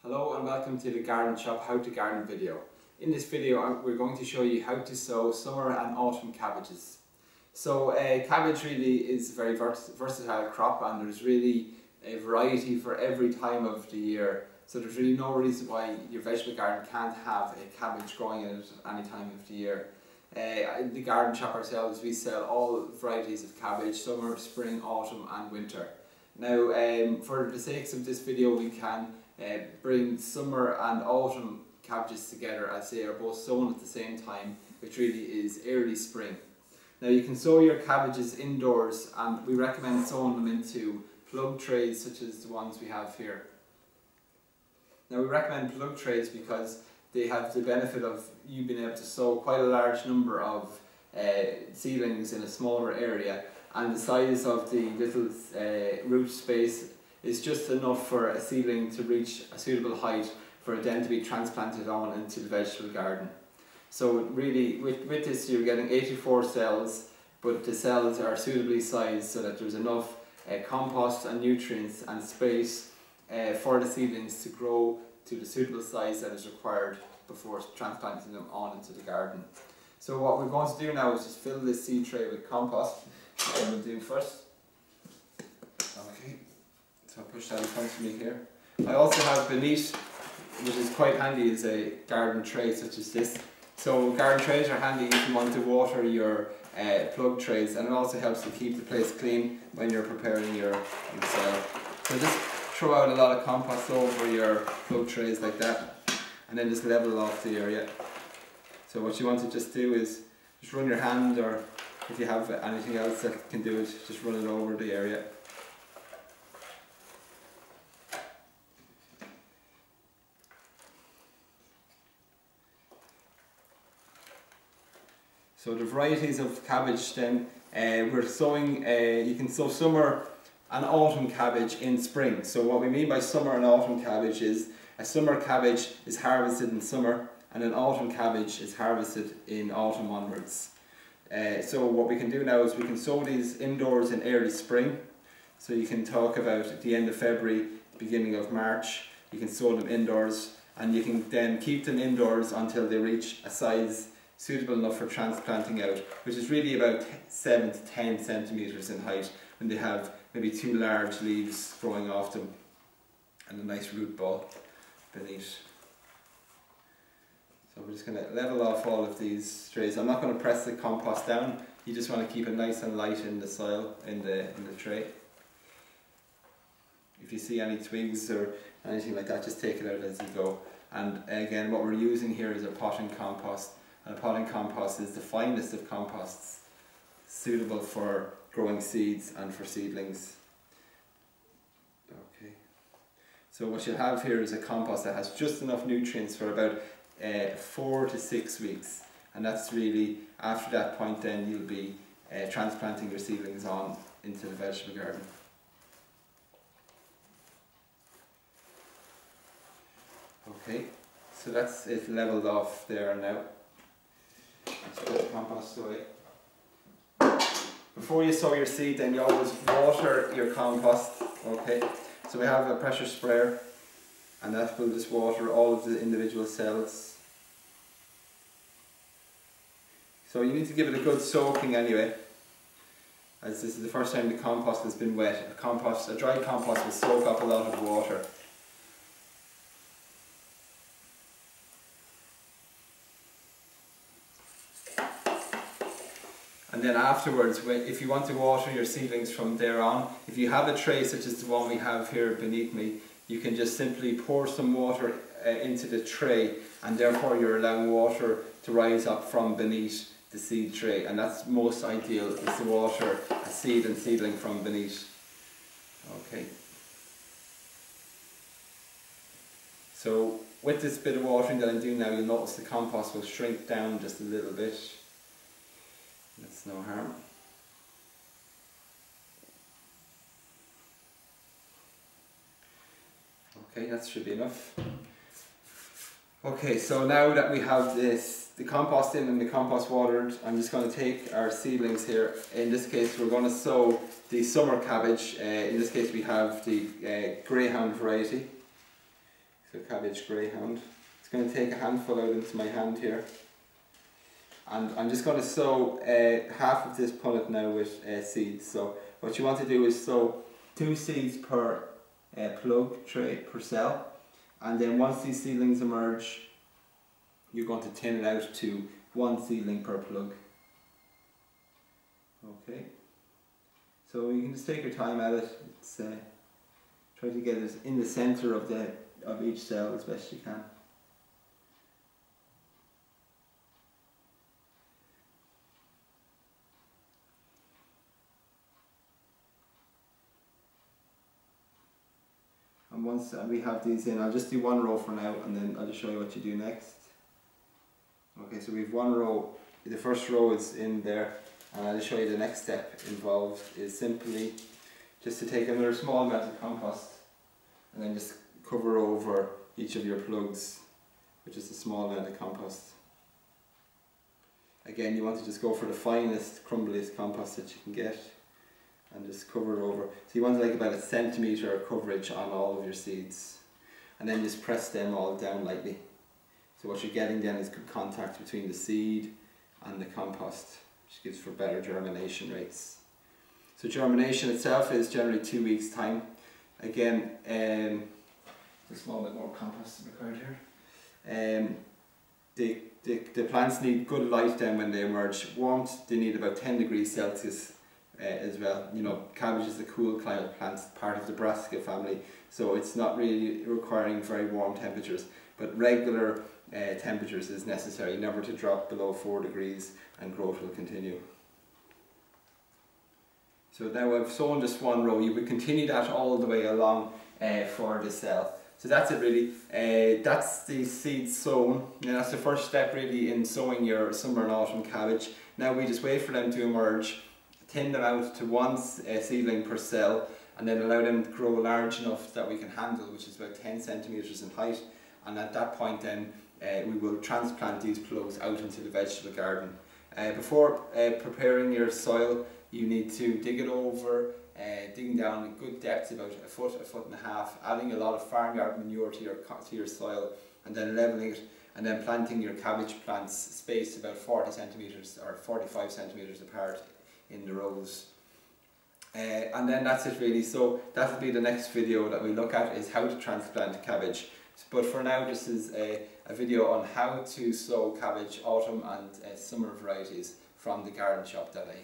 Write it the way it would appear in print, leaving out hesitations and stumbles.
Hello and welcome to the Garden Shop How to Garden video. In this video we're going to show you how to sow summer and autumn cabbages. So cabbage really is a very versatile crop, and there's really a variety for every time of the year. So there's really no reason why your vegetable garden can't have a cabbage growing in it at any time of the year. In the Garden Shop ourselves we sell all varieties of cabbage: summer, spring, autumn and winter. Now for the sakes of this video we can bring summer and autumn cabbages together as they are both sown at the same time, which really is early spring. Now you can sow your cabbages indoors, and we recommend sowing them into plug trays such as the ones we have here. Now we recommend plug trays because they have the benefit of you being able to sow quite a large number of seedlings in a smaller area, and the size of the little root space is just enough for a seedling to reach a suitable height for it then to be transplanted on into the vegetable garden. So really with this you're getting 84 cells, but the cells are suitably sized so that there's enough compost and nutrients and space for the seedlings to grow to the suitable size that is required before transplanting them on into the garden. So what we're going to do now is just fill this seed tray with compost. That's what we'll do first. Okay. So I'll push that in front of me here. I also have beneath, which is quite handy, is a garden tray such as this. So garden trays are handy if you want to water your plug trays, and it also helps to keep the place clean when you're preparing your soil. So just throw out a lot of compost over your plug trays like that, and then just level off the area. So what you want to just do is just run your hand, or if you have anything else that can do it, just run it over the area. So the varieties of cabbage then, we're sowing, you can sow summer and autumn cabbage in spring. So what we mean by summer and autumn cabbage is a summer cabbage is harvested in summer and an autumn cabbage is harvested in autumn onwards. So what we can do now is we can sow these indoors in early spring. So you can talk about at the end of February, beginning of March, you can sow them indoors, and you can then keep them indoors until they reach a size suitable enough for transplanting out, which is really about 7 to 10 centimetres in height, when they have maybe 2 large leaves growing off them and a nice root ball beneath. So we're just going to level off all of these trays. I'm not going to press the compost down, you just want to keep it nice and light in the soil, in the tray. If you see any twigs or anything like that, just take it out as you go. And again, what we're using here is a potting compost. And a potting compost is the finest of composts, suitable for growing seeds and for seedlings. Okay. So what you'll have here is a compost that has just enough nutrients for about 4 to 6 weeks. And that's really, after that point then, you'll be transplanting your seedlings on into the vegetable garden. Okay, so that's it leveled off there now. Let's put the compost away. Before you sow your seed then you always water your compost. Okay, so we have a pressure sprayer, and that will just water all of the individual cells. So you need to give it a good soaking anyway, as this is the first time the compost has been wet. A dry compost will soak up a lot of water. And then afterwards, if you want to water your seedlings from there on, if you have a tray such as the one we have here beneath me, you can just simply pour some water into the tray, and therefore you're allowing water to rise up from beneath the seed tray, and that's most ideal, is to water a seed and seedling from beneath. Okay. So with this bit of watering that I'm doing now, you'll notice the compost will shrink down just a little bit. That's no harm. Okay, that should be enough. Okay, so now that we have the compost in and the compost watered, I'm just going to take our seedlings here. In this case we're going to sow the summer cabbage. In this case we have the greyhound variety. So the Cabbage Greyhound. It's going to take a handful out into my hand here. And I'm just going to sow half of this punnet now with seeds. So what you want to do is sow 2 seeds per plug tray, per cell. And then once these seedlings emerge, you're going to tin it out to 1 seedling per plug. Okay. So you can just take your time at it. It's, try to get it in the centre of each cell as best you can. And once we have these in, I'll just do 1 row for now, and then I'll just show you what you do next. Okay, so we have 1 row, the first row is in there, and I'll just show you the next step involved is simply just to take another small amount of compost and then just cover over each of your plugs with just a small amount of compost. Again, you want to just go for the finest, crumbliest compost that you can get, and just cover it over. So you want like about 1 centimetre coverage on all of your seeds, and then just press them all down lightly. So what you're getting then is good contact between the seed and the compost, which gives for better germination rates. So germination itself is generally 2 weeks time. Again, a small bit more compost required here. The plants need good light then when they emerge. Warmth, they need about 10 degrees Celsius as well. You know, cabbage is a cool climate plant, part of the brassica family, so it's not really requiring very warm temperatures, but regular temperatures is necessary, never to drop below 4 degrees, and growth will continue. So now I've sown just 1 row. You would continue that all the way along for the cell. So that's it really. That's the seeds sown. Now that's the first step really in sowing your summer and autumn cabbage. Now we just wait for them to emerge, tin them out to 1 seedling per cell, and then allow them to grow large enough that we can handle, which is about 10 centimetres in height. And at that point then we will transplant these plugs out into the vegetable garden. Before preparing your soil, you need to dig it over, digging down a good depth, about 1 foot, 1.5 foot, adding a lot of farmyard manure to your soil, and then levelling it, and then planting your cabbage plants spaced about 40 centimetres or 45 centimetres apart in the rows. And then that's it really. So that will be the next video that we look at, is how to transplant cabbage. But for now, this is a video on how to sow cabbage autumn and summer varieties from the garden shop that I